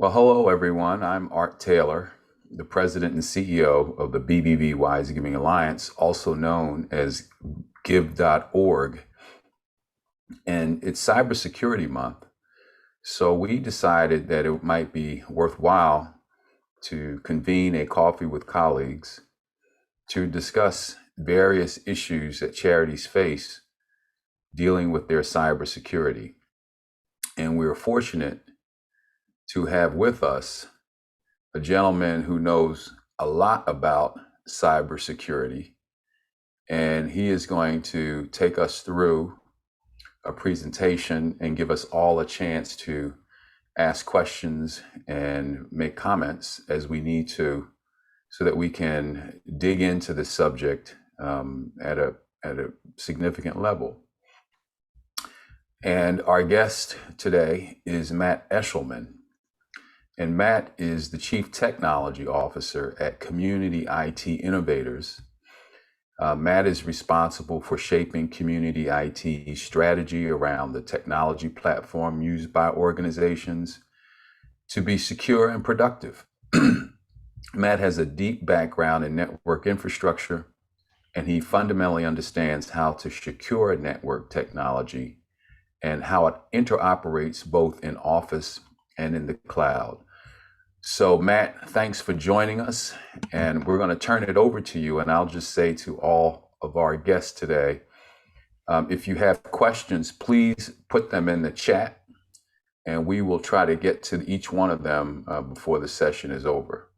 Well, hello, everyone. I'm Art Taylor, the president and CEO of the BBB Wise Giving Alliance, also known as Give.org. And it's Cybersecurity Month. So we decided that it might be worthwhile to convene a coffee with colleagues to discuss various issues that charities face dealing with their cybersecurity. And we are fortunate to have with us a gentleman who knows a lot about cybersecurity, and he is going to take us through a presentation and give us all a chance to ask questions and make comments as we need to, so that we can dig into the subject at a significant level. And our guest today is Matt Eshleman. And Matt is the Chief Technology Officer at CommunityIT Innovators. Matt is responsible for shaping CommunityIT strategy around the technology platform used by organizations to be secure and productive. Matt has a deep background in network infrastructure, and he fundamentally understands how to secure network technology and how it interoperates both in office and in the cloud. So Matt, thanks for joining us, and we're going to turn it over to you. And I'll just say to all of our guests today, if you have questions, please put them in the chat, and we will try to get to each one of them before the session is over.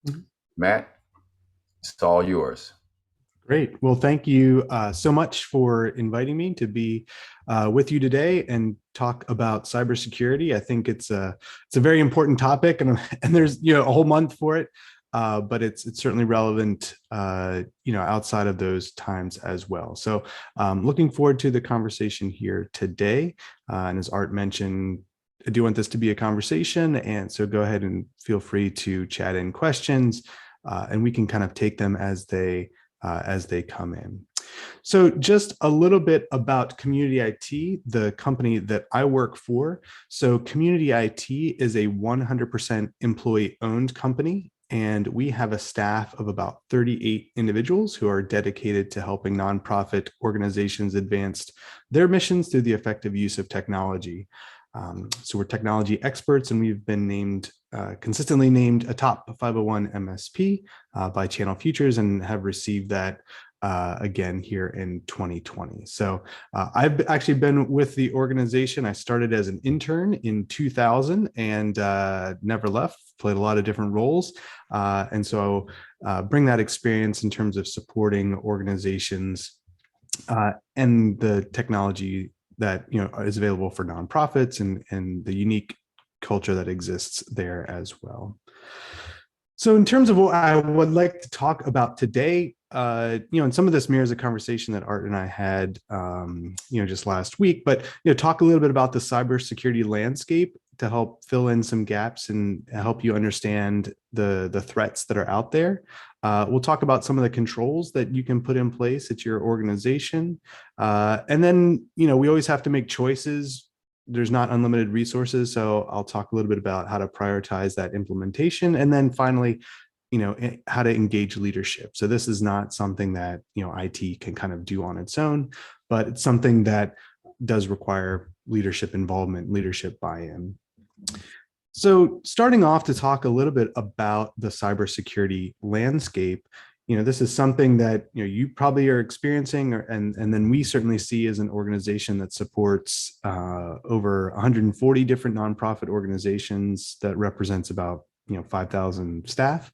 Mm-hmm. Matt, it's all yours. Great. Well, thank you so much for inviting me to be with you today and talk about cybersecurity. I think it's a very important topic, and there's a whole month for it, but it's certainly relevant outside of those times as well. So looking forward to the conversation here today. And as Art mentioned, I do want this to be a conversation, and so go ahead and feel free to chat in questions, and we can kind of take them as they come in. So just a little bit about CommunityIT, the company that I work for. So CommunityIT is a 100% employee-owned company, and we have a staff of about 38 individuals who are dedicated to helping nonprofit organizations advance their missions through the effective use of technology. So we're technology experts, and we've been consistently named a top 501 MSP by Channel Futures, and have received that again here in 2020. So I've actually been with the organization. I started as an intern in 2000 and never left, played a lot of different roles. And so bring that experience in terms of supporting organizations and the technology that is available for nonprofits, and the unique culture that exists there as well. So in terms of what I would like to talk about today, and some of this mirrors a conversation that Art and I had, just last week, but talk a little bit about the cybersecurity landscape to help fill in some gaps and help you understand the threats that are out there. We'll talk about some of the controls that you can put in place at your organization. And then, we always have to make choices. There's not unlimited resources. So I'll talk a little bit about how to prioritize that implementation. And then finally, how to engage leadership. So this is not something that, IT can kind of do on its own, but it's something that does require leadership involvement, leadership buy-in. So starting off to talk a little bit about the cybersecurity landscape, this is something that you probably are experiencing, and then we certainly see as an organization that supports over 140 different nonprofit organizations that represents about 5,000 staff.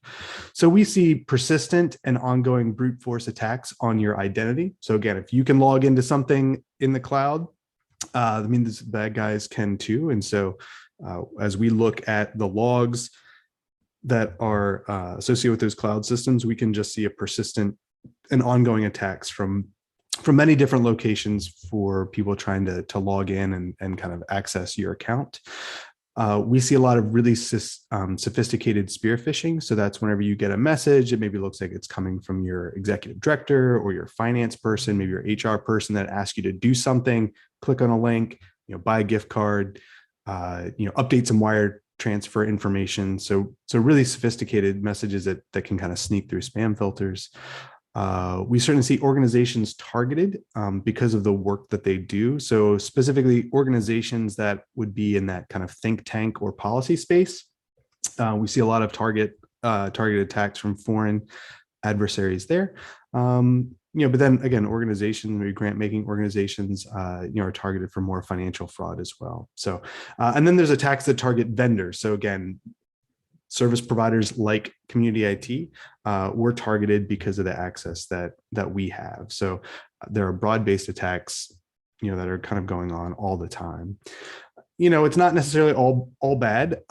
So we see persistent and ongoing brute force attacks on your identity. So again, if you can log into something in the cloud, I mean, these bad guys can too. And so as we look at the logs that are associated with those cloud systems, we can just see a persistent and ongoing attacks from many different locations for people trying to log in and kind of access your account. We see a lot of really sophisticated spear phishing. So that's whenever you get a message, it maybe looks like it's coming from your executive director or your finance person, maybe your HR person, that asks you to do something, click on a link, buy a gift card, update some wire transfer information. So really sophisticated messages that can kind of sneak through spam filters. We certainly see organizations targeted because of the work that they do. So specifically organizations that would be in that kind of think tank or policy space. We see a lot of targeted attacks from foreign adversaries there. But then again, organizations, maybe grant-making organizations, are targeted for more financial fraud as well. So, and then there's attacks that target vendors. So again, service providers like CommunityIT were targeted because of the access that we have. So there are broad-based attacks, that are kind of going on all the time. It's not necessarily all bad.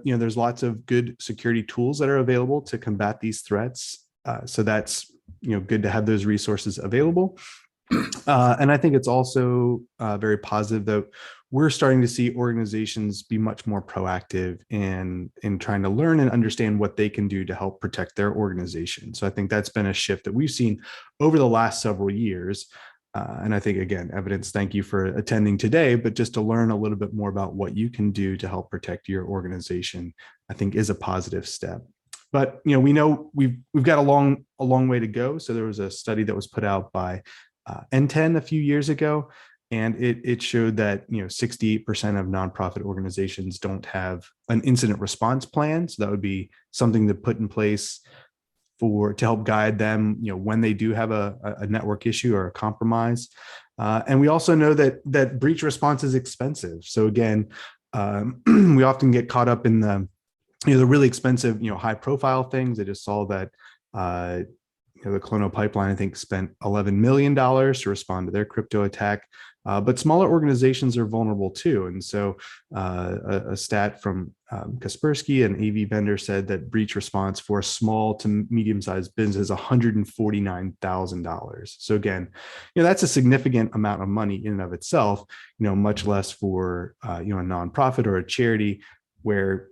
There's lots of good security tools that are available to combat these threats. So that's good to have those resources available. And I think it's also very positive that we're starting to see organizations be much more proactive in trying to learn and understand what they can do to help protect their organization. So I think that's been a shift that we've seen over the last several years. And I think, again, evidence, thank you for attending today, but just to learn a little bit more about what you can do to help protect your organization, I think is a positive step. But we know we've got a long way to go. So there was a study that was put out by N10 a few years ago, and it showed that 68% of nonprofit organizations don't have an incident response plan. So that would be something to put in place to help guide them, when they do have a network issue or a compromise. And we also know that breach response is expensive. So again, we often get caught up in the really expensive, high profile things. I just saw that the Colonial Pipeline, I think, spent $11 million to respond to their crypto attack. But smaller organizations are vulnerable too. And so a stat from Kaspersky, an AV vendor, said that breach response for a small to medium-sized business is $149,000. So again, that's a significant amount of money in and of itself, much less for a nonprofit or a charity where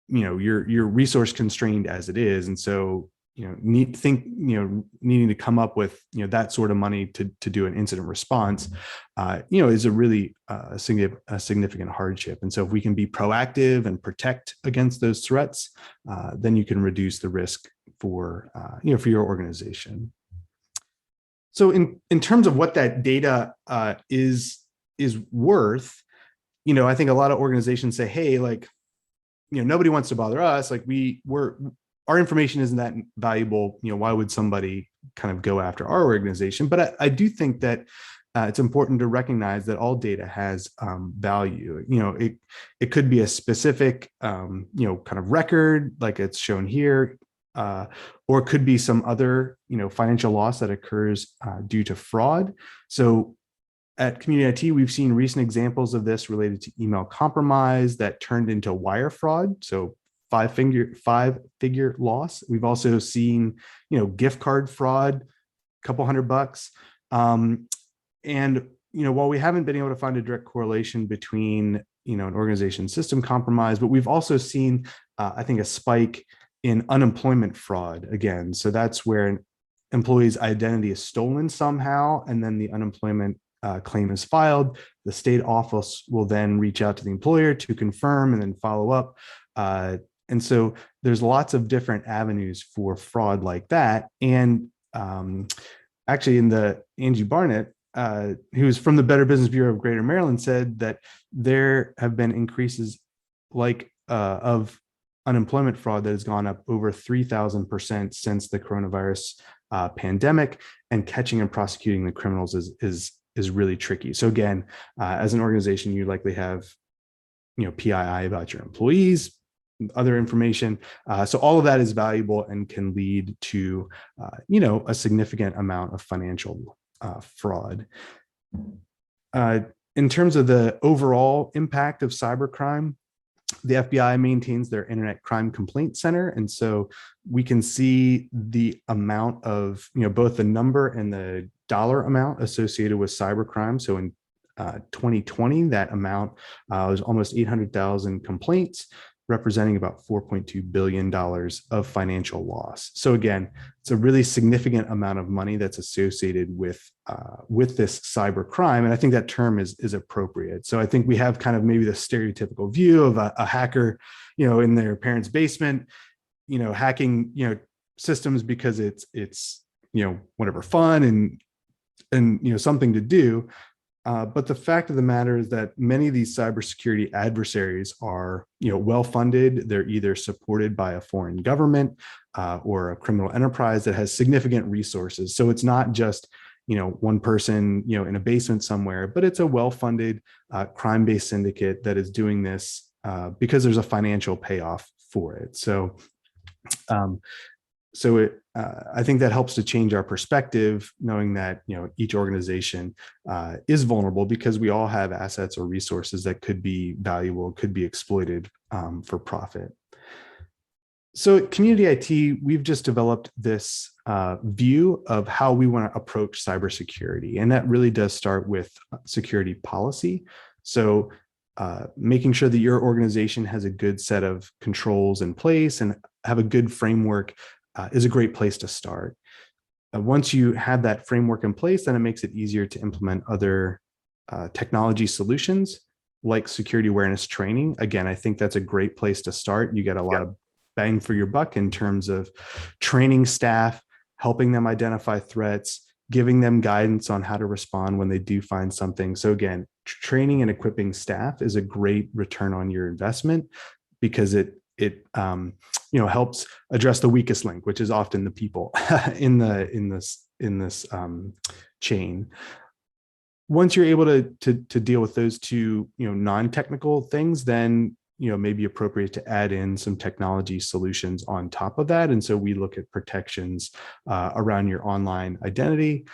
you're resource constrained as it is. And so needing to come up with that sort of money to do an incident response is a really significant hardship. And so if we can be proactive and protect against those threats, then you can reduce the risk for your organization. So in terms of what that data is worth, I think a lot of organizations say, hey, nobody wants to bother us. Our information isn't that valuable. Why would somebody kind of go after our organization? But I do think that it's important to recognize that all data has value. It could be a specific, kind of record, like it's shown here, or it could be some other, financial loss that occurs due to fraud. So at CommunityIT, we've seen recent examples of this related to email compromise that turned into wire fraud. So five-figure loss. We've also seen, gift card fraud, a couple $100. And, while we haven't been able to find a direct correlation between, an organization's system compromise, but we've also seen, I think, a spike in unemployment fraud again. So that's where an employee's identity is stolen somehow, and then the unemployment claim is filed. The state office will then reach out to the employer to confirm and then follow up. And so there's lots of different avenues for fraud like that. And actually, Angie Barnett, who's from the Better Business Bureau of Greater Maryland, said that there have been increases of unemployment fraud that has gone up over 3,000% since the coronavirus pandemic, and catching and prosecuting the criminals is really tricky. So again, as an organization, you likely have PII about your employees, other information. So all of that is valuable and can lead to, a significant amount of financial fraud. In terms of the overall impact of cybercrime, the FBI maintains their Internet Crime Complaint Center. And so we can see the amount of, both the number and the dollar amount associated with cybercrime. So in 2020, that amount was almost 800,000 complaints. representing about $4.2 billion of financial loss. So again, it's a really significant amount of money that's associated with this cyber crime. And I think that term is appropriate. So I think we have kind of maybe the stereotypical view of a hacker, in their parents' basement, hacking, systems because it's whatever, fun and something to do. But the fact of the matter is that many of these cybersecurity adversaries are, well-funded. They're either supported by a foreign government or a criminal enterprise that has significant resources. So it's not just, one person, in a basement somewhere, but it's a well-funded crime-based syndicate that is doing this because there's a financial payoff for it. So I think that helps to change our perspective, knowing that each organization is vulnerable because we all have assets or resources that could be valuable, could be exploited for profit. So at CommunityIT, we've just developed this view of how we want to approach cybersecurity, and that really does start with security policy. So making sure that your organization has a good set of controls in place and have a good framework is a great place to start. Once you have that framework in place, then it makes it easier to implement other technology solutions like security awareness training. Again, I think that's a great place to start. You get a lot of bang for your buck in terms of training staff, helping them identify threats, giving them guidance on how to respond when they do find something. So again, training and equipping staff is a great return on your investment because it helps address the weakest link, which is often the people in this chain. Once you're able to deal with those two non-technical things, then it may be appropriate to add in some technology solutions on top of that. And so we look at protections around your online identity,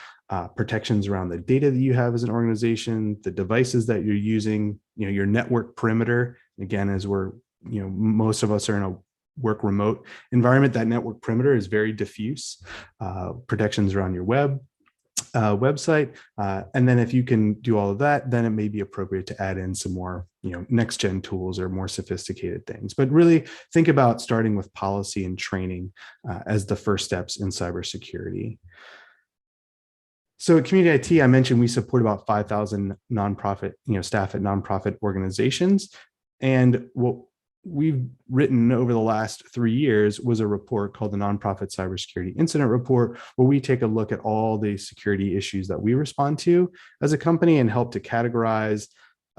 protections around the data that you have as an organization, the devices that you're using, your network perimeter. Again, as we're most of us are in a work remote environment, that network perimeter is very diffuse. Protections around your website. And then if you can do all of that, then it may be appropriate to add in some more, next gen tools or more sophisticated things. But really think about starting with policy and training as the first steps in cybersecurity. So at CommunityIT, I mentioned we support about 5,000 nonprofit, staff at nonprofit organizations. And what we've written over the last 3 years was a report called the Nonprofit Cybersecurity Incident Report, where we take a look at all the security issues that we respond to as a company and help to categorize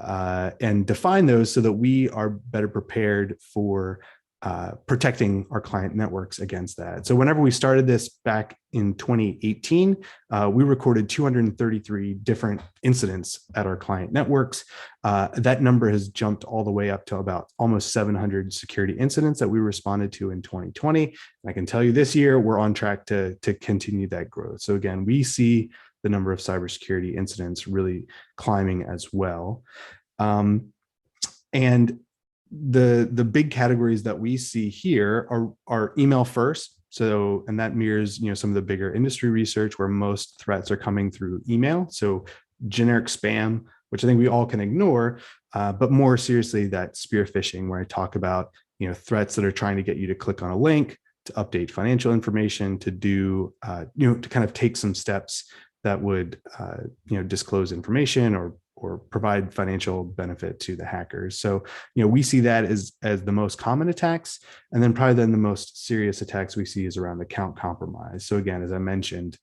and define those so that we are better prepared for protecting our client networks against that. So whenever we started this back in 2018, we recorded 233 different incidents at our client networks. That number has jumped all the way up to about almost 700 security incidents that we responded to in 2020. And I can tell you this year, we're on track to continue that growth. So again, we see the number of cybersecurity incidents really climbing as well. And the big categories that we see here are email first. So, and that mirrors, some of the bigger industry research where most threats are coming through email. So generic spam, which I think we all can ignore, but more seriously, that spear phishing, where I talk about, threats that are trying to get you to click on a link, to update financial information, to do, to kind of take some steps that would, disclose information or provide financial benefit to the hackers. So, we see that as the most common attacks. And then probably then the most serious attacks we see is around account compromise. So again, as I mentioned,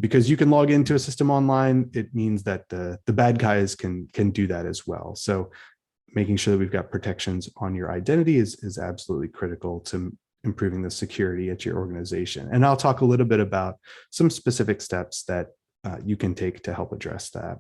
because you can log into a system online, it means that the bad guys can do that as well. So making sure that we've got protections on your identity is absolutely critical to improving the security at your organization. And I'll talk a little bit about some specific steps that you can take to help address that.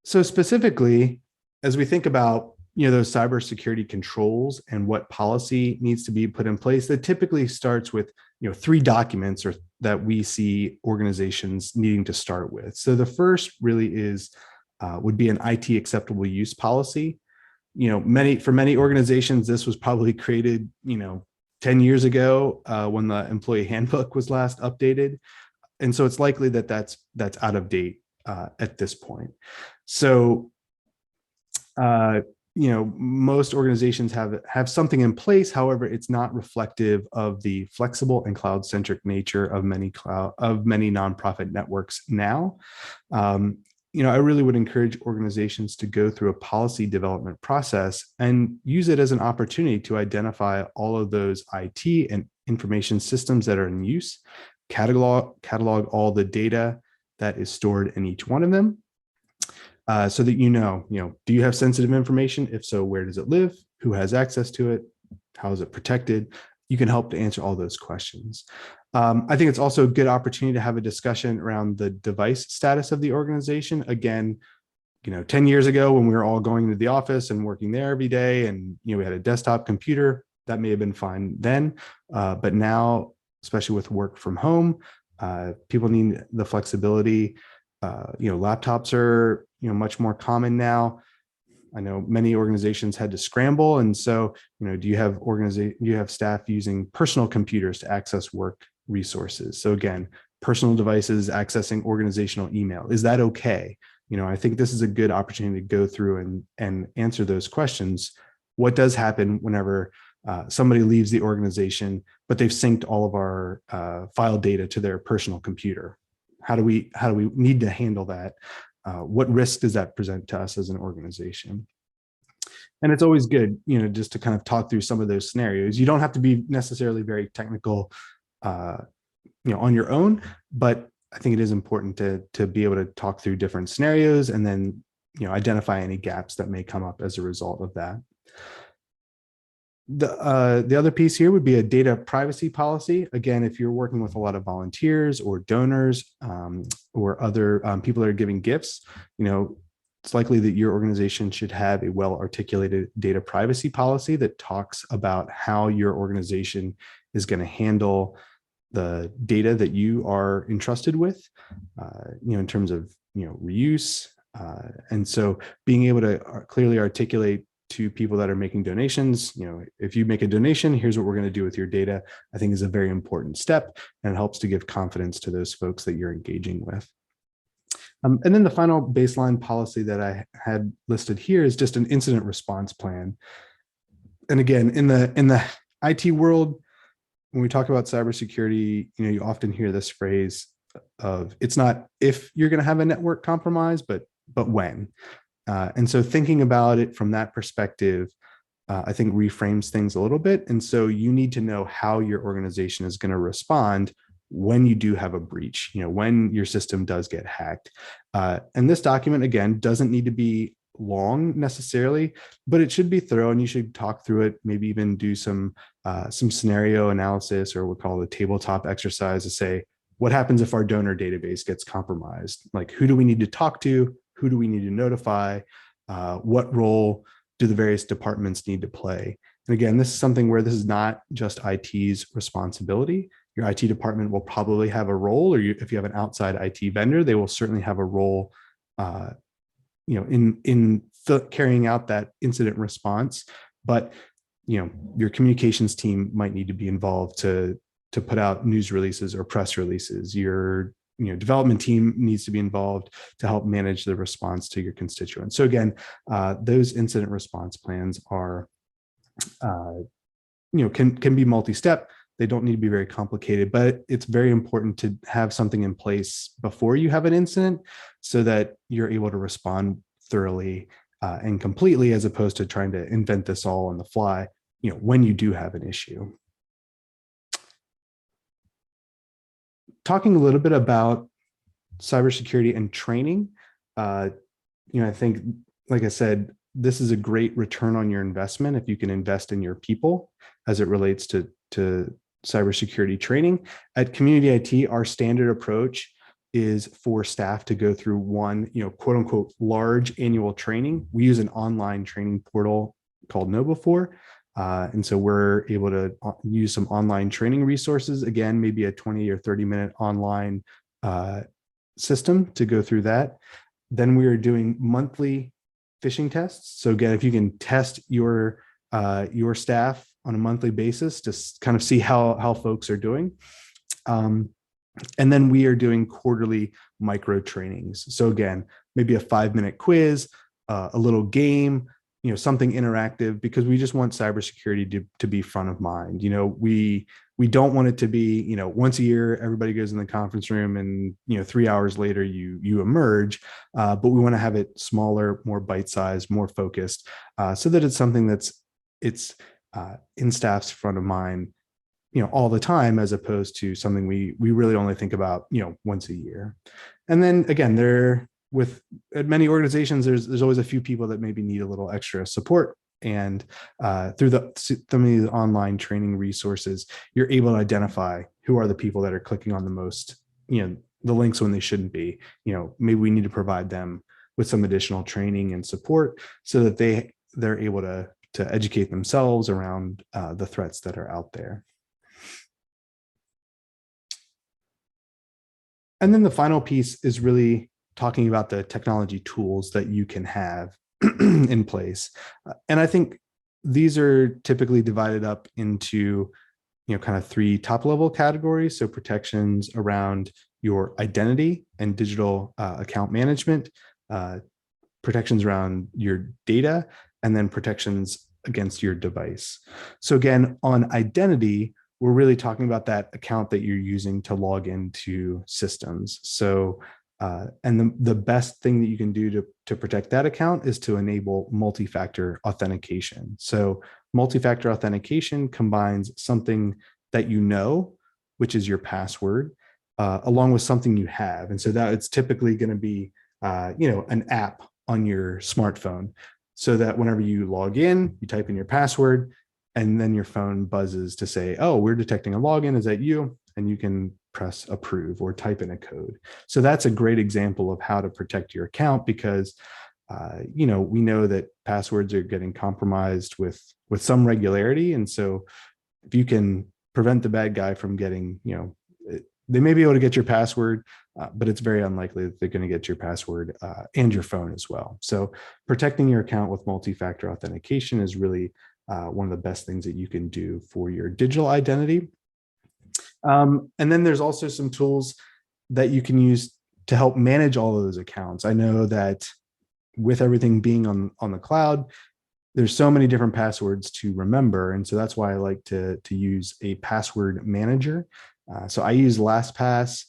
So specifically, as we think about those cybersecurity controls and what policy needs to be put in place, that typically starts with 3 documents that we see organizations needing to start with. So the first really would be an IT acceptable use policy. For many organizations, this was probably created 10 years ago when the employee handbook was last updated. And so it's likely that that's out of date at this point. So Most organizations have something in place. However, it's not reflective of the flexible and cloud-centric nature of many nonprofit networks now. I really would encourage organizations to go through a policy development process and use it as an opportunity to identify all of those IT and information systems that are in use, catalog all the data that is stored in each one of them, so that do you have sensitive information? If so, where does it live? Who has access to it? How is it protected? You can help to answer all those questions. I think it's also a good opportunity to have a discussion around the device status of the organization. Again, 10 years ago when we were all going to the office and working there every day and we had a desktop computer, that may have been fine then. But now, especially with work from home, people need the flexibility. Laptops are much more common now. I know many organizations had to scramble, and so do you have staff using personal computers to access work resources? So again, personal devices accessing organizational email, is that okay? I think this is a good opportunity to go through and answer those questions. What does happen whenever somebody leaves the organization, but they've synced all of our file data to their personal computer? How do we need to handle that? What risk does that present to us as an organization? And it's always good, just to kind of talk through some of those scenarios. You don't have to be necessarily very technical, on your own, but I think it is important to be able to talk through different scenarios and then, identify any gaps that may come up as a result of that. The other piece here would be a data privacy policy. Again, if you're working with a lot of volunteers or donors or other people that are giving gifts, it's likely that your organization should have a well-articulated data privacy policy that talks about how your organization is going to handle the data that you are entrusted with, in terms of, reuse. And so being able to clearly articulate to people that are making donations, if you make a donation, here's what we're going to do with your data, I think is a very important step, and it helps to give confidence to those folks that you're engaging with. And then the final baseline policy that I had listed here is just an incident response plan. And again, in the IT world, when we talk about cybersecurity, you often hear this phrase of, it's not if you're going to have a network compromise, but when. And so thinking about it from that perspective, I think reframes things a little bit. And so you need to know how your organization is going to respond when you do have a breach, when your system does get hacked. And this document, again, doesn't need to be long necessarily, but it should be thorough, and you should talk through it, maybe even do some scenario analysis, or what we call the tabletop exercise, to say, what happens if our donor database gets compromised? Like, who do we need to talk to? Who do we need to notify? What role do the various departments need to play? And again, this is something where this is not just IT's responsibility. Your IT department will probably have a role, or if you have an outside IT vendor, they will certainly have a role, in carrying out that incident response. But your communications team might need to be involved to put out news releases or press releases. Your development team needs to be involved to help manage the response to your constituents. So again, those incident response plans are, can be multi-step. They don't need to be very complicated, but it's very important to have something in place before you have an incident, so that you're able to respond thoroughly and completely, as opposed to trying to invent this all on the fly, when you do have an issue. Talking a little bit about cybersecurity and training, I think, like I said, this is a great return on your investment if you can invest in your people as it relates to cybersecurity training. At CommunityIT, our standard approach is for staff to go through one, quote unquote, large annual training. We use an online training portal called KnowBe4. And so we're able to use some online training resources, again, maybe a 20 or 30-minute online system to go through that. Then we are doing monthly phishing tests. So again, if you can test your staff on a monthly basis to kind of see how folks are doing. And then we are doing quarterly micro trainings. So again, maybe a 5-minute quiz, a little game, something interactive, because we just want cybersecurity to be front of mind. We don't want it to be, once a year, everybody goes in the conference room and, 3 hours later you emerge, but we want to have it smaller, more bite-sized, more focused, so that it's something it's in staff's front of mind, all the time, as opposed to something we really only think about, once a year. And then again, at many organizations, there's always a few people that maybe need a little extra support. And through some of these online training resources, you're able to identify who are the people that are clicking on the most, the links when they shouldn't be. Maybe we need to provide them with some additional training and support so that they're able to educate themselves around the threats that are out there. And then the final piece is really talking about the technology tools that you can have in place. And I think these are typically divided up into, kind of 3 top level categories. So protections around your identity and digital account management, protections around your data, and then protections against your device. So again, on identity, we're really talking about that account that you're using to log into systems. So, and the best thing that you can do to protect that account is to enable multi-factor authentication. So multi-factor authentication combines something that which is your password, along with something you have. And so that it's typically going to be, an app on your smartphone, so that whenever you log in, you type in your password, and then your phone buzzes to say, oh, we're detecting a login. Is that you? And you can press approve or type in a code. So that's a great example of how to protect your account, because, we know that passwords are getting compromised with some regularity. And so if you can prevent the bad guy from getting, they may be able to get your password, but it's very unlikely that they're going to get your password and your phone as well. So protecting your account with multi-factor authentication is really one of the best things that you can do for your digital identity. And then there's also some tools that you can use to help manage all of those accounts. I know that with everything being on the cloud, there's so many different passwords to remember. And so that's why I like to use a password manager. So I use LastPass.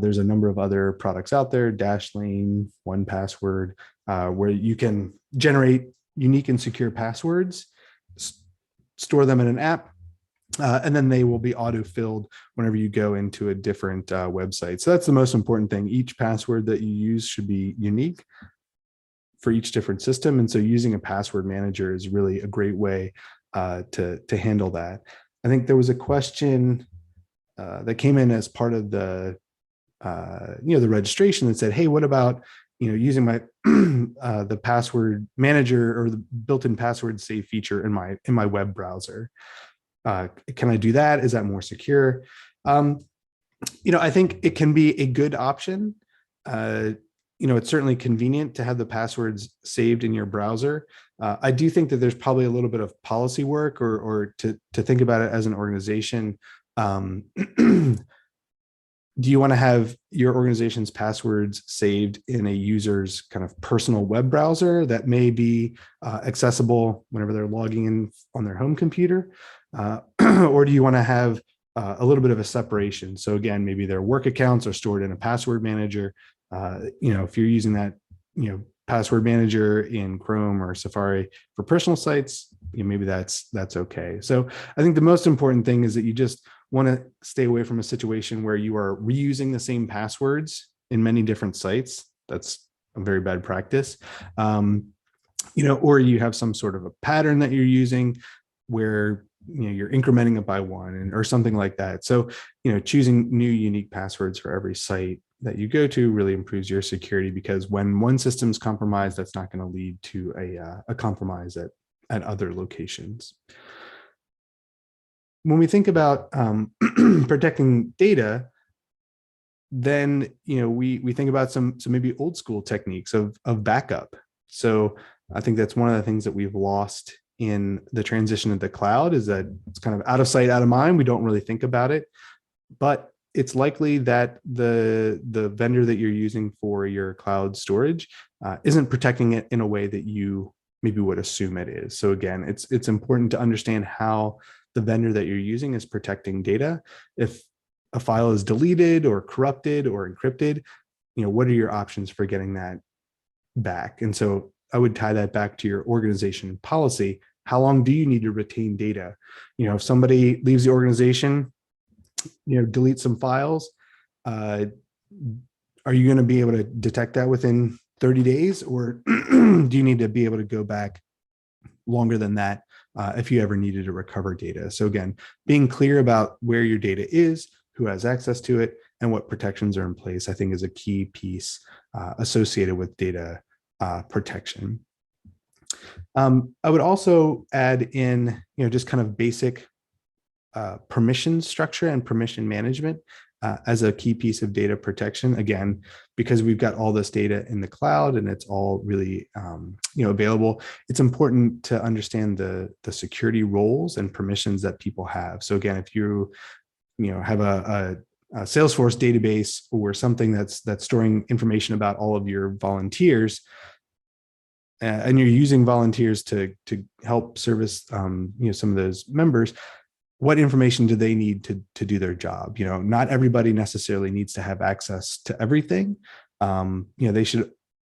There's a number of other products out there, Dashlane, 1Password, where you can generate unique and secure passwords, store them in an app, and then they will be auto-filled whenever you go into a different website. So that's the most important thing. Each password that you use should be unique for each different system. And so using a password manager is really a great way to handle that. I think there was a question that came in as part of the the registration that said, hey, what about using my the password manager or the built-in password save feature in my web browser? Can I do that? Is that more secure? I think it can be a good option. It's certainly convenient to have the passwords saved in your browser. I do think that there's probably a little bit of policy work or to think about it as an organization. Do you want to have your organization's passwords saved in a user's kind of personal web browser that may be accessible whenever they're logging in on their home computer? Or do you want to have a little bit of a separation? So again, maybe their work accounts are stored in a password manager. If you're using that, password manager in Chrome or Safari for personal sites, maybe that's okay. So I think the most important thing is that you just want to stay away from a situation where you are reusing the same passwords in many different sites. That's a very bad practice. Or you have some sort of a pattern that you're using where you're incrementing it by one or something like that. So choosing new unique passwords for every site that you go to really improves your security, because when one system's compromised, that's not going to lead to a compromise at other locations. When we think about protecting data, then we think about some maybe old school techniques of backup. So I think that's one of the things that we've lost in the transition to the cloud, is that it's kind of out of sight, out of mind. We don't really think about it. But it's likely that the vendor that you're using for your cloud storage isn't protecting it in a way that you maybe would assume it is. So again, it's important to understand how the vendor that you're using is protecting data. If a file is deleted or corrupted or encrypted, what are your options for getting that back? And so I would tie that back to your organization policy. How long do you need to retain data? If somebody leaves the organization, delete some files, uh, are you going to be able to detect that within 30 days, or do you need to be able to go back longer than that if you ever needed to recover data? So again, being clear about where your data is, who has access to it, and what protections are in place, I think is a key piece associated with data protection. I would also add in, just kind of basic permission structure and permission management as a key piece of data protection. Again, because we've got all this data in the cloud and it's all really available, it's important to understand the security roles and permissions that people have. So again, if you have a Salesforce database or something that's storing information about all of your volunteers, and you're using volunteers to help service some of those members, what information do they need to do their job? Not everybody necessarily needs to have access to everything. They should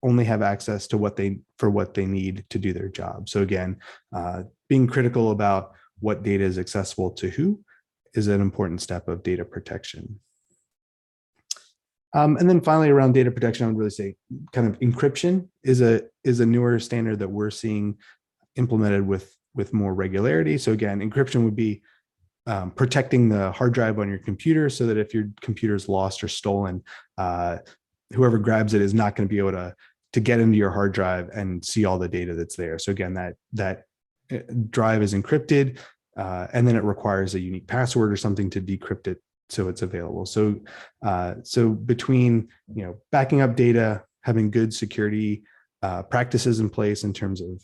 only have access to what they need to do their job. So again, being critical about what data is accessible to who is an important step of data protection. And then finally, around data protection, I would really say kind of encryption is a newer standard that we're seeing implemented with more regularity. So again, encryption would be protecting the hard drive on your computer so that if your computer is lost or stolen, whoever grabs it is not going to be able to get into your hard drive and see all the data that's there. So again, that drive is encrypted, and then it requires a unique password or something to decrypt it so it's available. So between backing up data, having good security practices in place in terms of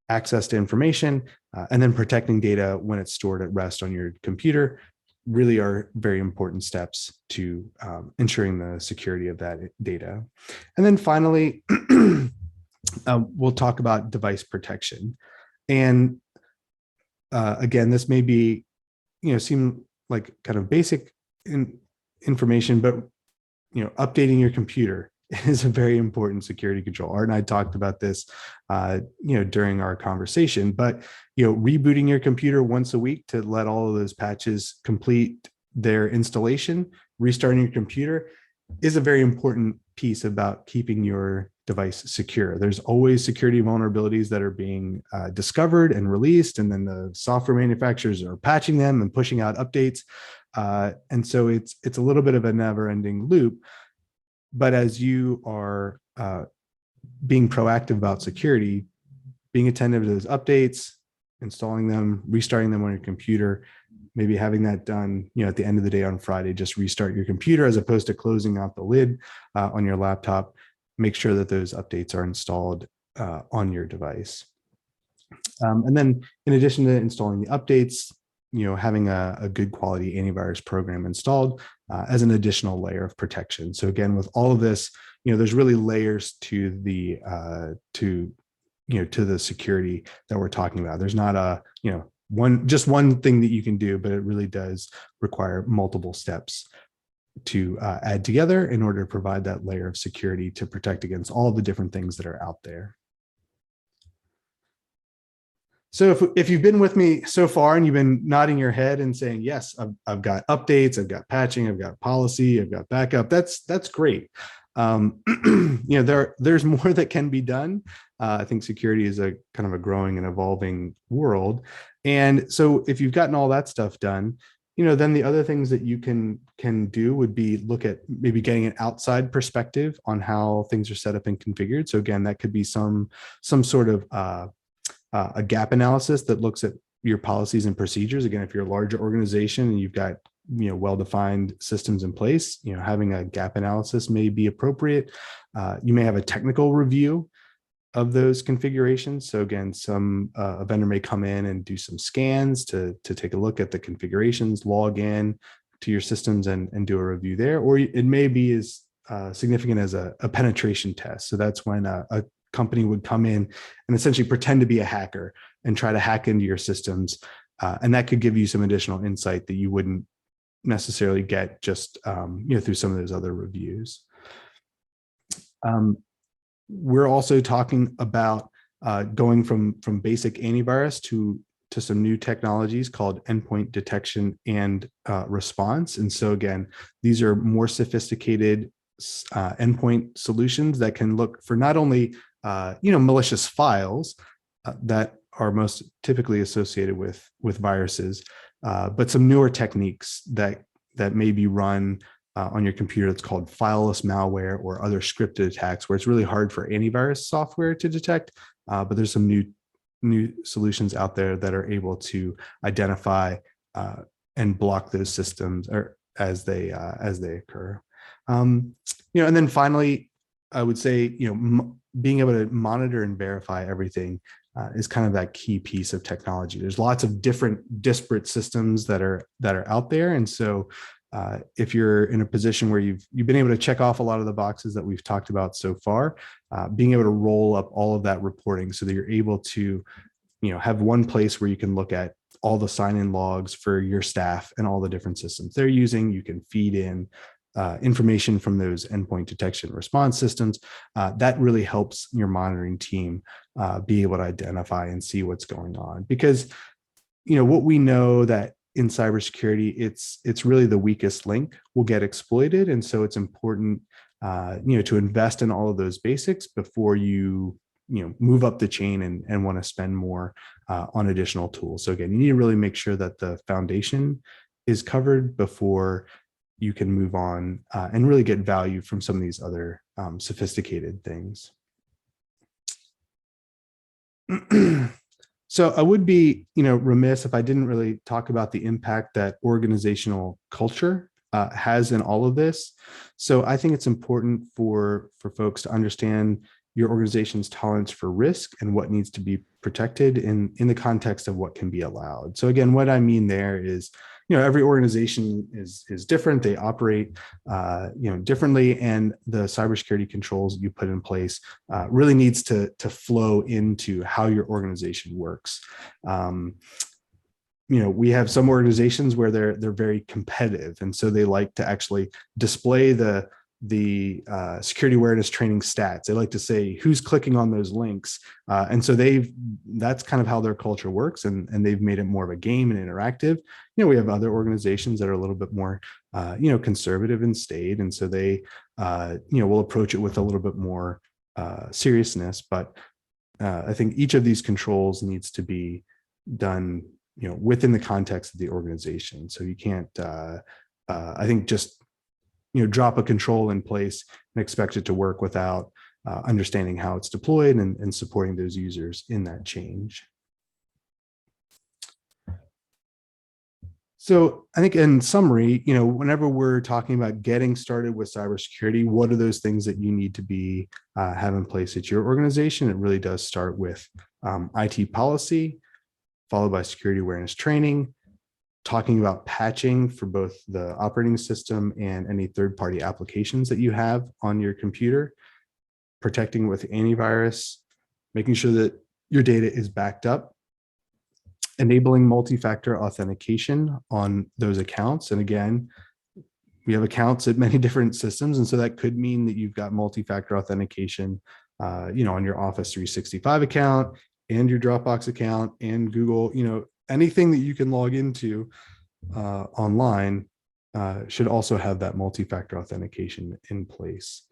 access to information, and then protecting data when it's stored at rest on your computer, really are very important steps to ensuring the security of that data. And then finally, we'll talk about device protection. And again, this may be, seem like kind of basic information, but updating your computer is a very important security control. Art and I talked about this, during our conversation, but, rebooting your computer once a week to let all of those patches complete their installation, restarting your computer is a very important piece about keeping your device secure. There's always security vulnerabilities that are being discovered and released, and then the software manufacturers are patching them and pushing out updates. And so it's a little bit of a never-ending loop. But as you are being proactive about security, being attentive to those updates, installing them, restarting them on your computer, maybe having that done, at the end of the day on Friday, just restart your computer as opposed to closing out the lid on your laptop. Make sure that those updates are installed on your device. And then in addition to installing the updates, having a good quality antivirus program installed as an additional layer of protection. So again, with all of this, there's really layers to the to the security that we're talking about. There's not a just one thing that you can do, but it really does require multiple steps to add together in order to provide that layer of security to protect against all the different things that are out there. So if you've been with me so far and you've been nodding your head and saying, yes, I've got updates, I've got patching, I've got policy, I've got backup, that's great. There's more that can be done. I think security is a kind of a growing and evolving world. And so if you've gotten all that stuff done, then the other things that you can do would be look at maybe getting an outside perspective on how things are set up and configured. So again, that could be some sort of a gap analysis that looks at your policies and procedures. Again, if you're a larger organization and you've got well-defined systems in place, having a gap analysis may be appropriate. You may have a technical review of those configurations. So again, a vendor may come in and do some scans to take a look at the configurations, log in, to your systems and do a review there, or it may be as significant as a penetration test. So that's when a company would come in and essentially pretend to be a hacker and try to hack into your systems. And that could give you some additional insight that you wouldn't necessarily get just through some of those other reviews. We're also talking about going from basic antivirus to some new technologies called endpoint detection and response. And so again, these are more sophisticated endpoint solutions that can look for not only malicious files that are most typically associated with viruses, but some newer techniques that may be run on your computer. It's called fileless malware or other scripted attacks, where it's really hard for antivirus software to detect. But there's some new solutions out there that are able to identify and block those systems or as they occur. And then finally, I would say being able to monitor and verify everything is kind of that key piece of technology. There's lots of different disparate systems that are out there, and so if you're in a position where you've been able to check off a lot of the boxes that we've talked about so far, being able to roll up all of that reporting so that you're able to have one place where you can look at all the sign-in logs for your staff and all the different systems they're using. You can feed in information from those endpoint detection response systems. That really helps your monitoring team be able to identify and see what's going on. Because what we know that in cybersecurity, it's really the weakest link will get exploited, and so it's important to invest in all of those basics before you move up the chain and want to spend more on additional tools. So again, you need to really make sure that the foundation is covered before you can move on and really get value from some of these other sophisticated things. So I would be, remiss if I didn't really talk about the impact that organizational culture has in all of this. So I think it's important for folks to understand your organization's tolerance for risk and what needs to be protected in the context of what can be allowed. So again, what I mean there is, every organization is different. They operate, differently, and the cybersecurity controls you put in place really needs to flow into how your organization works. We have some organizations where they're very competitive, and so they like to actually display the security awareness training stats. They like to say who's clicking on those links. And so that's kind of how their culture works. And they've made it more of a game and interactive. We have other organizations that are a little bit more, conservative and staid. And so they, will approach it with a little bit more seriousness. But I think each of these controls needs to be done, within the context of the organization. So you can't, I think, just drop a control in place and expect it to work without understanding how it's deployed and supporting those users in that change. So I think in summary, whenever we're talking about getting started with cybersecurity, what are those things that you need to be have in place at your organization? It really does start with IT policy, followed by security awareness training, talking about patching for both the operating system and any third-party applications that you have on your computer, protecting with antivirus, making sure that your data is backed up, enabling multi-factor authentication on those accounts. And again, we have accounts at many different systems, and so that could mean that you've got multi-factor authentication, on your Office 365 account and your Dropbox account and Google, anything that you can log into online should also have that multi-factor authentication in place.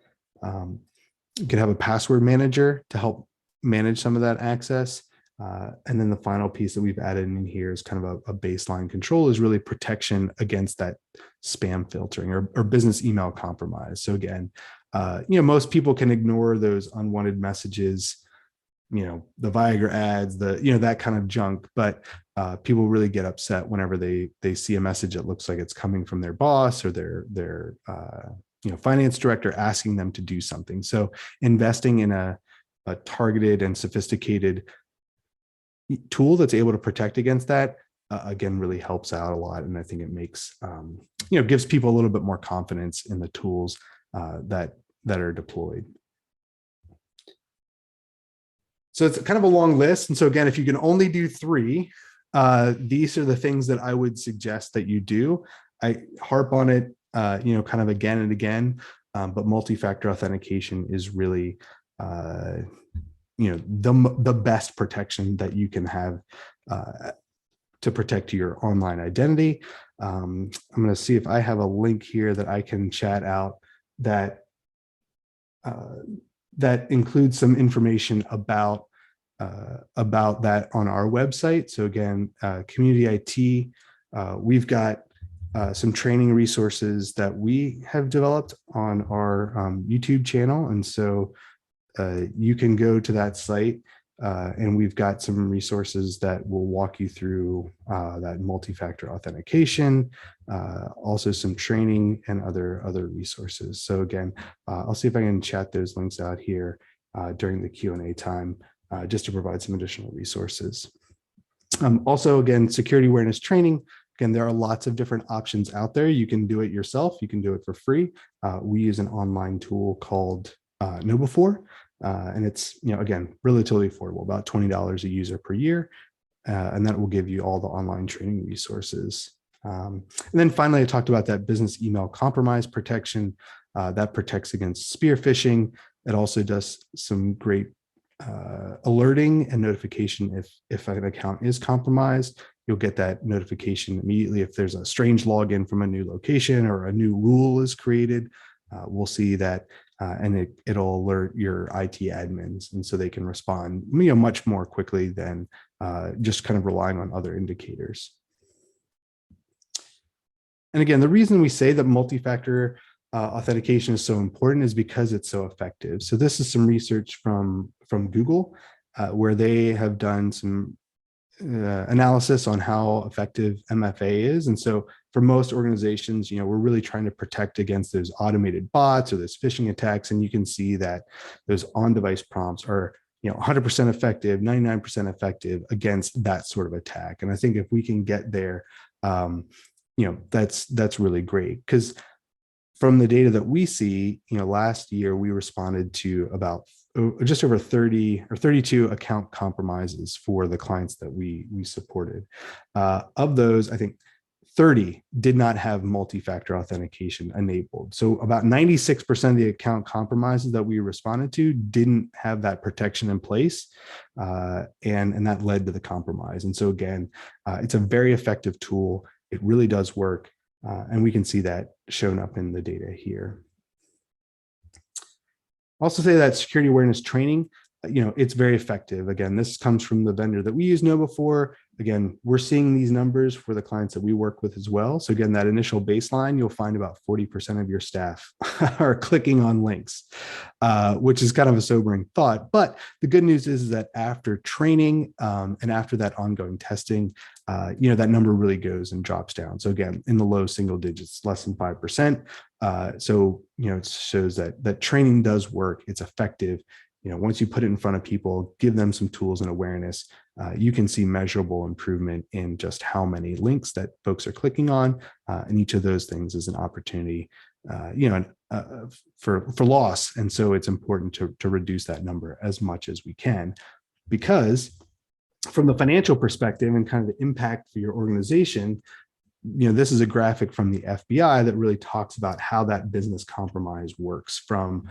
You can have a password manager to help manage some of that access. And then the final piece that we've added in here is kind of a baseline control, is really protection against that spam filtering or business email compromise. So again, most people can ignore those unwanted messages, the Viagra ads, that kind of junk, but people really get upset whenever they see a message that looks like it's coming from their boss or their finance director asking them to do something. So investing in a targeted and sophisticated tool that's able to protect against that again, really helps out a lot. And I think it makes, gives people a little bit more confidence in the tools that are deployed. So it's kind of a long list. And so again, if you can only do 3, these are the things that I would suggest that you do. I harp on it, kind of again and again, but multi-factor authentication is really, the best protection that you can have to protect your online identity. I'm going to see if I have a link here that I can chat out that that includes some information about that on our website. So again, CommunityIT, we've got some training resources that we have developed on our YouTube channel. And so you can go to that site and we've got some resources that will walk you through that multi-factor authentication, also some training and other resources. So again, I'll see if I can chat those links out here during the Q&A time, just to provide some additional resources. Also, again, security awareness training. Again, there are lots of different options out there. You can do it yourself. You can do it for free. We use an online tool called KnowBe4. And it's, again, relatively affordable, about $20 a user per year. And that will give you all the online training resources. And then finally, I talked about that business email compromise protection that protects against spear phishing. It also does some great alerting and notification if an account is compromised. You'll get that notification immediately if there's a strange login from a new location or a new rule is created. We'll see that, and it'll alert your IT admins, and so they can respond much more quickly than just kind of relying on other indicators. And again, the reason we say that multi-factor authentication is so important is because it's so effective. So this is some research from Google, where they have done some analysis on how effective MFA is. And so for most organizations, we're really trying to protect against those automated bots or those phishing attacks. And you can see that those on-device prompts are 100% effective, 99% effective against that sort of attack. And I think if we can get there, that's really great. Because from the data that we see, last year we responded to about just over 30 or 32 account compromises for the clients that we supported. Of those, I think 30 did not have multi-factor authentication enabled. So about 96% of the account compromises that we responded to didn't have that protection in place, and that led to the compromise. And so again, it's a very effective tool. It really does work, and we can see that shown up in the data here. Also say that security awareness training, it's very effective. Again, this comes from the vendor that we use KnowBe4. Again, we're seeing these numbers for the clients that we work with as well. So again, that initial baseline, you'll find about 40% of your staff are clicking on links, which is kind of a sobering thought. But the good news is that after training and after that ongoing testing, that number really goes and drops down. So again, in the low single digits, less than 5%. So, it shows that training does work. It's effective. Once you put it in front of people, give them some tools and awareness, you can see measurable improvement in just how many links that folks are clicking on. And each of those things is an opportunity, for loss. And so it's important to reduce that number as much as we can, because from the financial perspective and kind of the impact for your organization, this is a graphic from the FBI that really talks about how that business compromise works, from,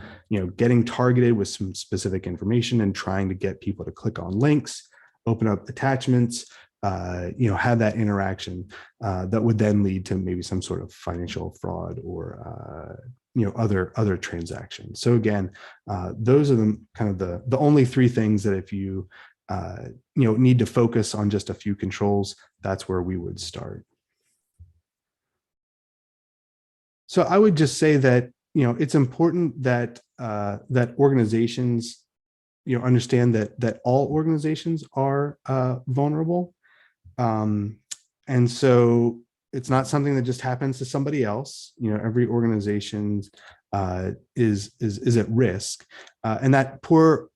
getting targeted with some specific information and trying to get people to click on links, open up attachments, have that interaction that would then lead to maybe some sort of financial fraud or, other transactions. So again, those are the only 3 things that if you, need to focus on just a few controls, that's where we would start. So I would just say that, it's important that that organizations, understand that all organizations are vulnerable. And so it's not something that just happens to somebody else. Every organization is at risk. And that poor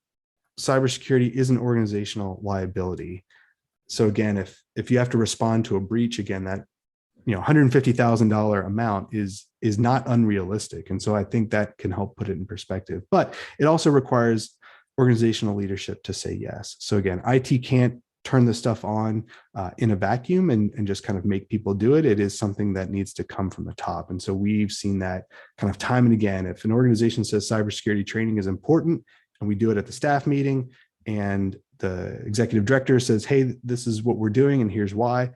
cybersecurity is an organizational liability. So again, if you have to respond to a breach, again, that $150,000 amount is not unrealistic. And so I think that can help put it in perspective. But it also requires organizational leadership to say yes. So again, IT can't turn the stuff on in a vacuum and just kind of make people do it. It is something that needs to come from the top. And so we've seen that kind of time and again. If an organization says cybersecurity training is important and we do it at the staff meeting and the executive director says, hey, this is what we're doing and here's why,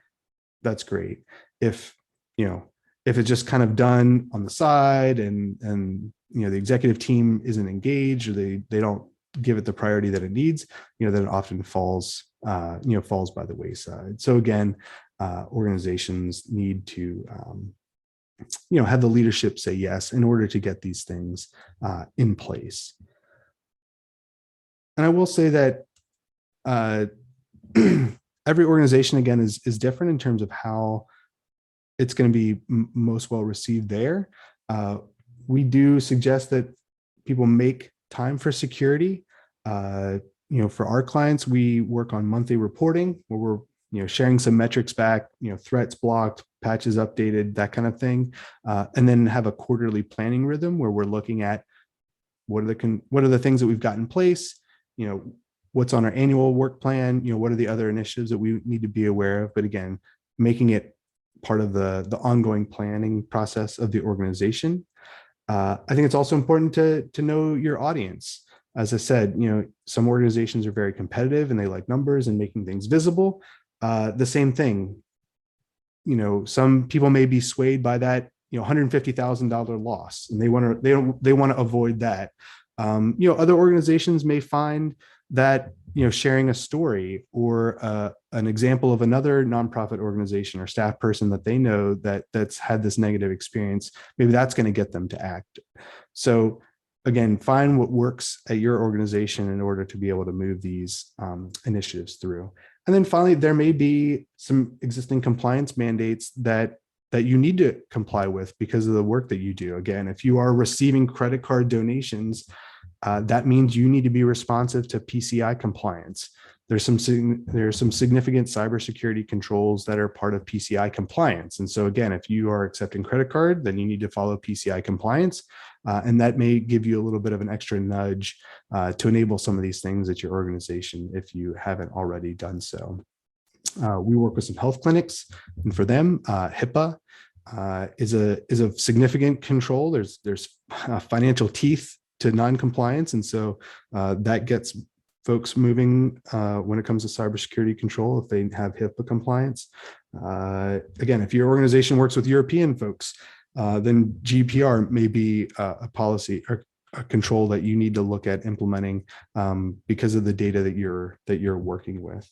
that's great. If it's just kind of done on the side and the executive team isn't engaged or they don't give it the priority that it needs, then it often falls by the wayside. So again, organizations need to have the leadership say yes in order to get these things in place. And I will say that every organization, again, is different in terms of how it's going to be most well received there. We do suggest that people make time for security. For our clients, we work on monthly reporting where we're sharing some metrics back, threats blocked, patches updated, that kind of thing, and then have a quarterly planning rhythm where we're looking at what are the things that we've got in place, what's on our annual work plan, what are the other initiatives that we need to be aware of, but again, making it part of the ongoing planning process of the organization. I think it's also important to know your audience. As I said, some organizations are very competitive and they like numbers and making things visible. The same thing, some people may be swayed by that, $150,000 loss, and they want to avoid that. Other organizations may find that sharing a story or an example of another nonprofit organization or staff person that they know that's had this negative experience, maybe that's going to get them to act. So again, find what works at your organization in order to be able to move these initiatives through. And then finally, there may be some existing compliance mandates that you need to comply with because of the work that you do. Again, if you are receiving credit card donations, that means you need to be responsive to PCI compliance. There's some significant cybersecurity controls that are part of PCI compliance. And so again, if you are accepting credit card, then you need to follow PCI compliance. And that may give you a little bit of an extra nudge to enable some of these things at your organization if you haven't already done so. We work with some health clinics, and for them, HIPAA is a significant control. There's financial teeth to non-compliance, and so that gets folks moving when it comes to cybersecurity control if they have HIPAA compliance. Again, if your organization works with European folks, then GDPR may be a policy or a control that you need to look at implementing because of the data that you're working with.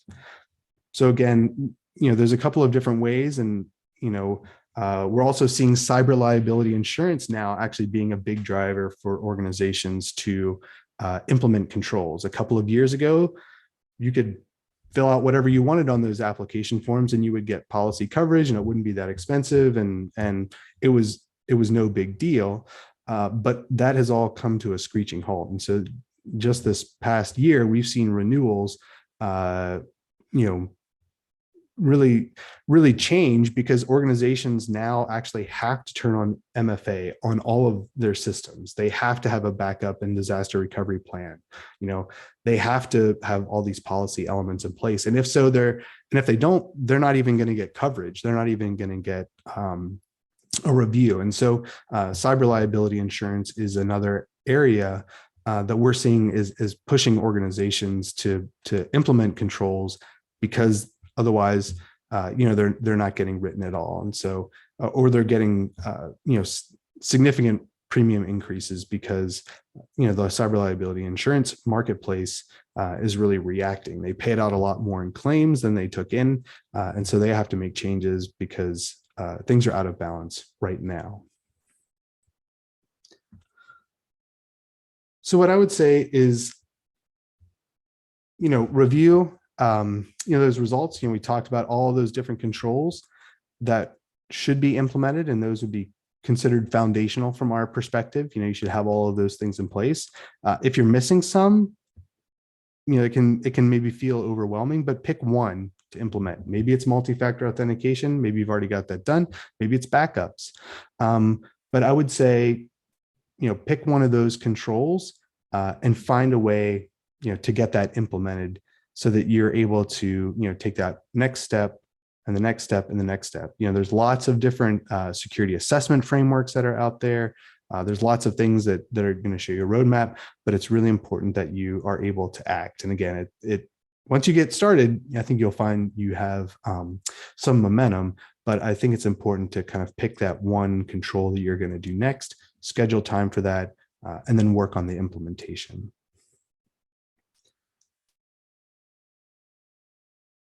So again, there's a couple of different ways, and we're also seeing cyber liability insurance now actually being a big driver for organizations to implement controls. A couple of years ago, you could fill out whatever you wanted on those application forms and you would get policy coverage and it wouldn't be that expensive, and it was no big deal. But that has all come to a screeching halt. And so just this past year, we've seen renewals really change because organizations now actually have to turn on MFA on all of their systems. They have to have a backup and disaster recovery plan. They have to have all these policy elements in place. And if they don't, they're not even going to get coverage. They're not even going to get a review. And so cyber liability insurance is another area that we're seeing is pushing organizations to implement controls, because otherwise, they're not getting written at all. And so, or they're getting, significant premium increases because, the cyber liability insurance marketplace is really reacting. They paid out a lot more in claims than they took in. And so they have to make changes because things are out of balance right now. So what I would say is, review those results. We talked about all of those different controls that should be implemented, and those would be considered foundational from our perspective. You should have all of those things in place. If you're missing some, it can maybe feel overwhelming, but pick one to implement. Maybe it's multi-factor authentication. Maybe you've already got that done. Maybe it's backups. But I would say, pick one of those controls and find a way, to get that implemented so that you're able to, take that next step and the next step and the next step. There's lots of different security assessment frameworks that are out there. There's lots of things that are going to show you a roadmap, but it's really important that you are able to act. And again, it once you get started, I think you'll find you have some momentum, but I think it's important to kind of pick that one control that you're going to do next, schedule time for that, and then work on the implementation.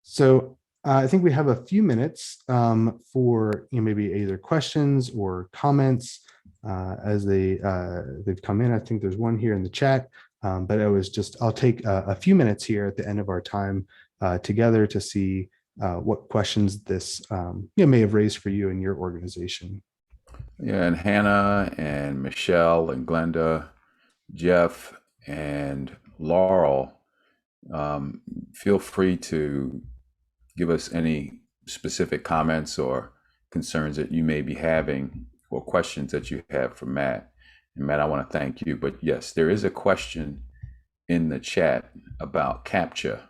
So I think we have a few minutes for maybe either questions or comments as they've come in. I think there's one here in the chat, but I'll take a few minutes here at the end of our time together to see what questions this may have raised for you and your organization. Yeah, and Hannah and Michelle and Glenda, Jeff and Laurel, feel free to give us any specific comments or concerns that you may be having or questions that you have for Matt. And Matt, I want to thank you. But yes, there is a question in the chat about Captcha,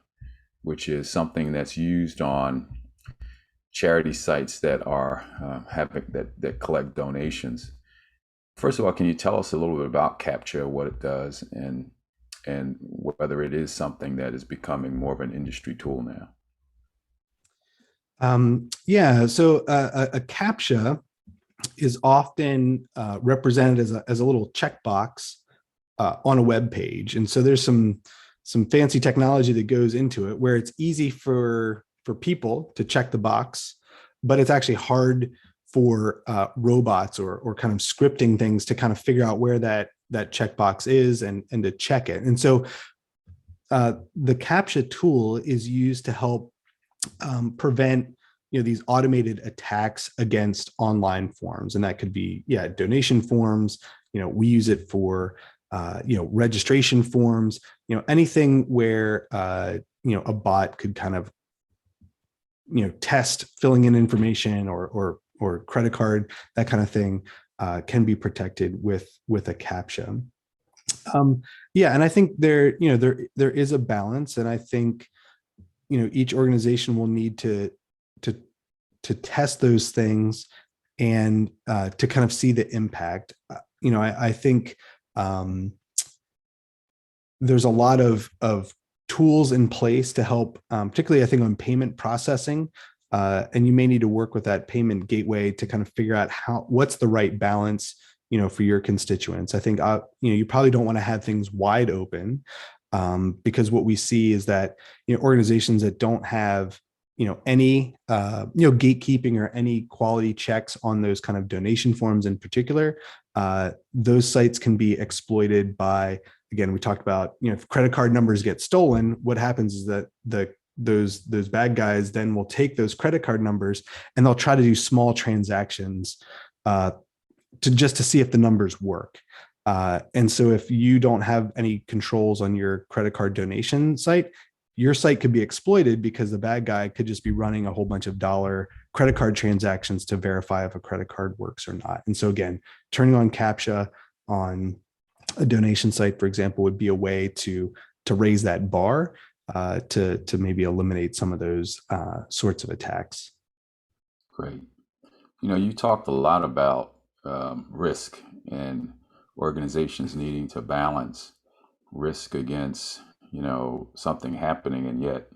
which is something that's used on charity sites that are that collect donations. First of all, can you tell us a little bit about Captcha, what it does, and whether it is something that is becoming more of an industry tool now? So a Captcha is often represented as a little checkbox on a web page, and so there's some fancy technology that goes into it where it's easy for people to check the box, but it's actually hard for robots or kind of scripting things to kind of figure out where that checkbox is and to check it. And so the Captcha tool is used to help prevent these automated attacks against online forms, and that could be donation forms. We use it for registration forms. Anything where a bot could kind of test filling in information or credit card, that kind of thing, can be protected with a Captcha. And I think there is a balance, and I think each organization will need to test those things and to kind of see the impact. I think there's a lot of tools in place to help, particularly I think on payment processing, and you may need to work with that payment gateway to kind of figure out what's the right balance, for your constituents. I think you probably don't want to have things wide open, because what we see is that organizations that don't have any gatekeeping or any quality checks on those kind of donation forms in particular, those sites can be exploited by, again, we talked about, if credit card numbers get stolen, what happens is that those bad guys then will take those credit card numbers and they'll try to do small transactions to see if the numbers work. And so if you don't have any controls on your credit card donation site, your site could be exploited because the bad guy could just be running a whole bunch of dollar credit card transactions to verify if a credit card works or not. And so again, turning on Captcha on a donation site, for example, would be a way to raise that bar to maybe eliminate some of those sorts of attacks. Great. You talked a lot about risk and organizations needing to balance risk against something happening, and yet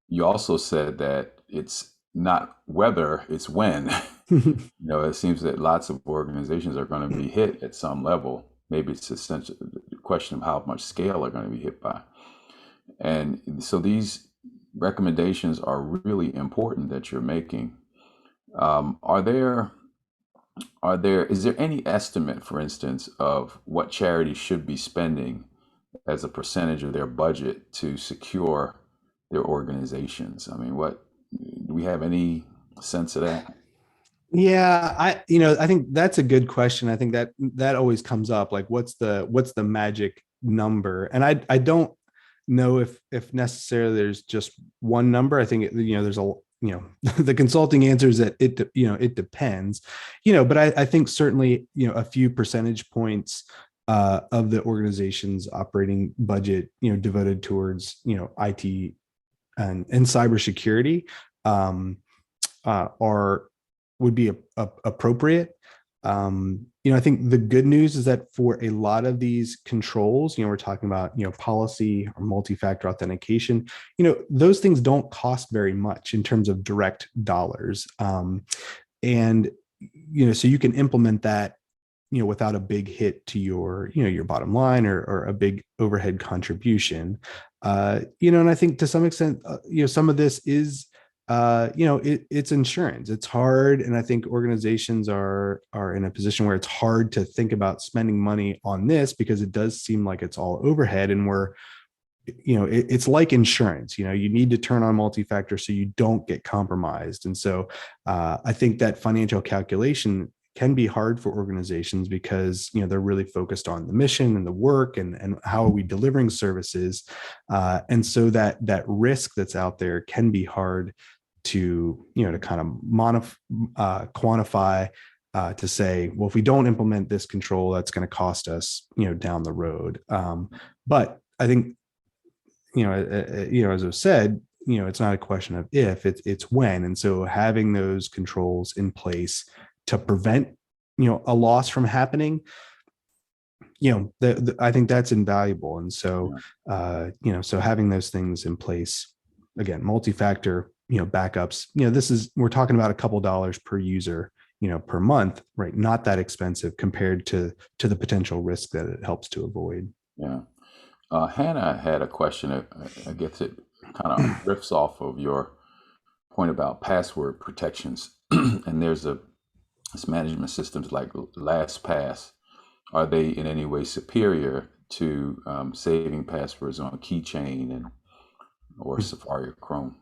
you also said that it's not whether, it's when. It seems that lots of organizations are going to be hit at some level. Maybe it's essentially the question of how much scale they're going to be hit by. And so these recommendations are really important that you're making. Is there any estimate, for instance, of what charities should be spending as a percentage of their budget to secure their organizations? I mean, do we have any sense of that? Yeah, I think that's a good question. I think that always comes up, like what's the magic number? And I don't know if necessarily there's just one number. I think there's a the consulting answer is that it depends, but I think certainly a few percentage points of the organization's operating budget devoted towards IT and cybersecurity are would be appropriate. I think the good news is that for a lot of these controls, we're talking about, policy or multi-factor authentication, those things don't cost very much in terms of direct dollars. And, so you can implement that, without a big hit to your bottom line or a big overhead contribution. And I think to some extent, some of this is it's insurance. It's hard, and I think organizations are in a position where it's hard to think about spending money on this because it does seem like it's all overhead, and it's like insurance. You need to turn on multi-factor so you don't get compromised. And so I think that financial calculation can be hard for organizations because they're really focused on the mission and the work and how are we delivering services, and so that risk that's out there can be hard to kind of quantify, to say, well, if we don't implement this control, that's going to cost us down the road. But I think as I've said, it's not a question of if, it's when. And so having those controls in place to prevent a loss from happening, I think that's invaluable. And so so having those things in place, again, multi-factor backups, we're talking about a couple dollars per user per month, right? Not that expensive compared to the potential risk that it helps to avoid. Yeah. Hannah had a question. I guess it kind of riffs off of your point about password protections. And there's this management systems like LastPass. Are they in any way superior to saving passwords on Keychain or Safari or Chrome?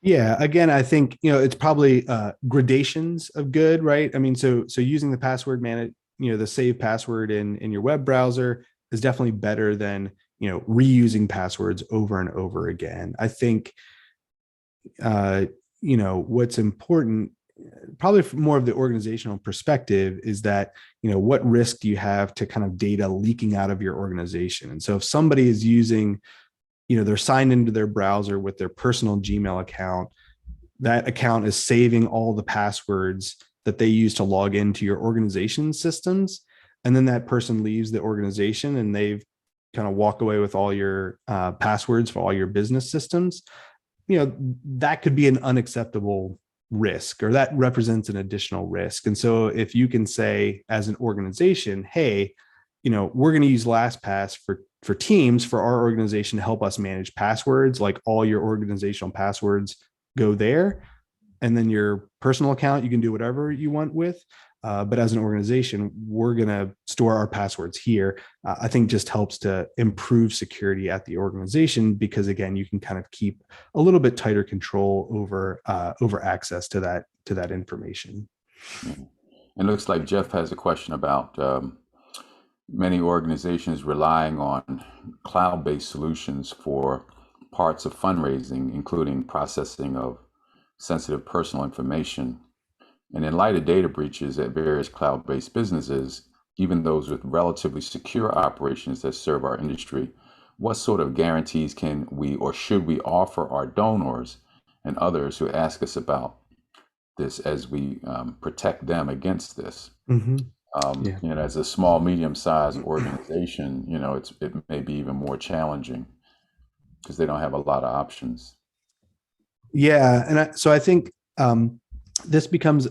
Yeah, again, I think it's probably gradations of good, right? I mean, so using the password the save password in your web browser is definitely better than reusing passwords over and over again. I think what's important, probably from more of the organizational perspective, is that what risk do you have to kind of data leaking out of your organization? And so if somebody is using they're signed into their browser with their personal Gmail account, that account is saving all the passwords that they use to log into your organization's systems. And then that person leaves the organization and they've kind of walk away with all your passwords for all your business systems. That could be an unacceptable risk, or that represents an additional risk. And so if you can say as an organization, hey, we're going to use LastPass for teams for our organization to help us manage passwords, like all your organizational passwords go there. And then your personal account, you can do whatever you want with. But as an organization, we're going to store our passwords here. I think just helps to improve security at the organization because, again, you can kind of keep a little bit tighter control over access to that information. Yeah. It looks like Jeff has a question about many organizations relying on cloud-based solutions for parts of fundraising, including processing of sensitive personal information. And in light of data breaches at various cloud-based businesses, even those with relatively secure operations that serve our industry, what sort of guarantees can we or should we offer our donors and others who ask us about this as we protect them against this? Mm-hmm. As a small, medium-sized organization, it may be even more challenging because they don't have a lot of options. Yeah, and so I think this becomes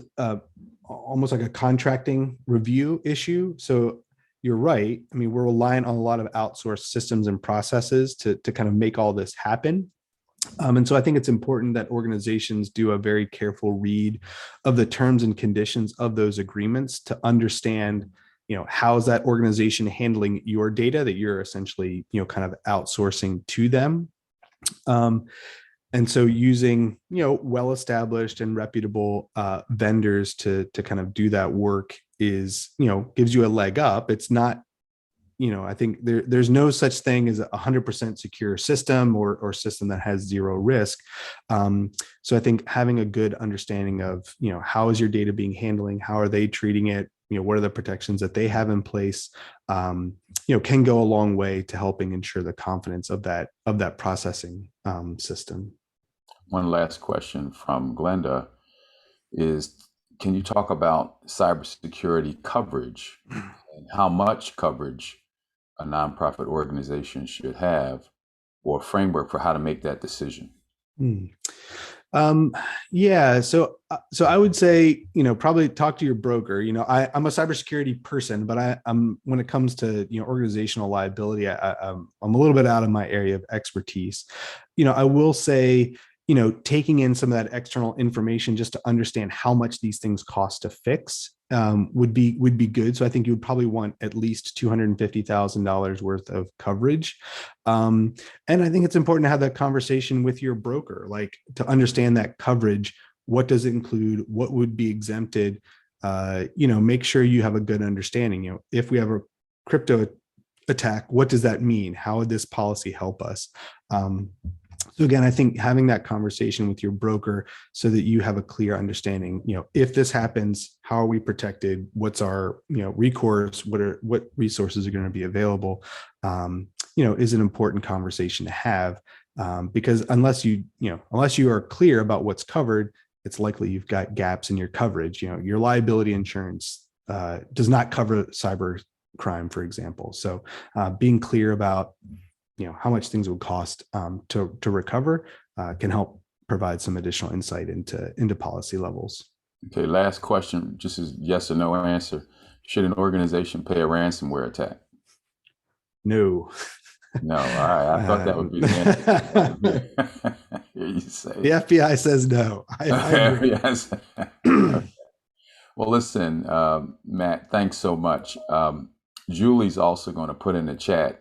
almost like a contracting review issue. So you're right. I mean, we're relying on a lot of outsourced systems and processes to kind of make all this happen. And so I think it's important that organizations do a very careful read of the terms and conditions of those agreements to understand, how is that organization handling your data that you're essentially, kind of outsourcing to them. And so using, well-established and reputable vendors to kind of do that work is, gives you a leg up. It's not, I think there's no such thing as a 100% secure system or system that has zero risk. So I think having a good understanding of, how is your data being handling? How are they treating it? What are the protections that they have in place? Can go a long way to helping ensure the confidence of that processing system. One last question from Glenda is, can you talk about cybersecurity coverage and how much coverage a nonprofit organization should have, or a framework for how to make that decision? Hmm. Yeah. So I would say, probably talk to your broker. I'm a cybersecurity person, but I'm when it comes to, organizational liability, I'm a little bit out of my area of expertise. I will say, taking in some of that external information just to understand how much these things cost to fix would be good. So I think you would probably want at least $250,000 worth of coverage. And I think it's important to have that conversation with your broker, like to understand that coverage. What does it include? What would be exempted? Make sure you have a good understanding. If we have a crypto attack, what does that mean? How would this policy help us? So again, I think having that conversation with your broker so that you have a clear understanding, if this happens, how are we protected? What's our, recourse? What resources are going to be available? Is an important conversation to have, because unless you are clear about what's covered, it's likely you've got gaps in your coverage. Your liability insurance does not cover cyber crime, for example. So being clear about how much things would cost to recover can help provide some additional insight into policy levels. Okay, last question, just as yes or no answer. Should an organization pay a ransomware attack? No. No, all right. I thought that would be the answer. Here you say. The FBI says no. I agree. Yes. Okay. Well, listen, Matt, thanks so much. Julie's also going to put in the chat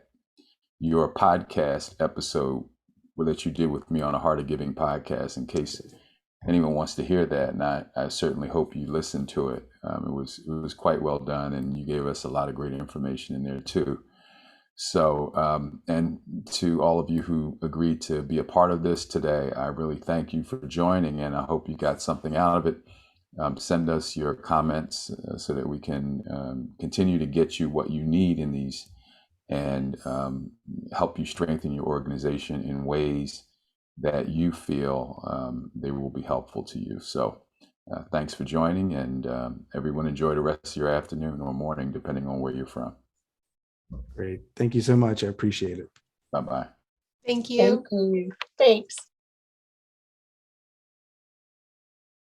your podcast episode that you did with me on a Heart of Giving podcast, in case anyone wants to hear that. And I certainly hope you listened to it. It was quite well done, and you gave us a lot of great information in there too. So, and to all of you who agreed to be a part of this today, I really thank you for joining, and I hope you got something out of it. Send us your comments so that we can continue to get you what you need in these, and help you strengthen your organization in ways that you feel they will be helpful to you. So thanks for joining, and everyone enjoy the rest of your afternoon or morning, depending on where you're from. Great. Thank you so much. I appreciate it. Bye-bye. Thank you. Thank you. Thanks.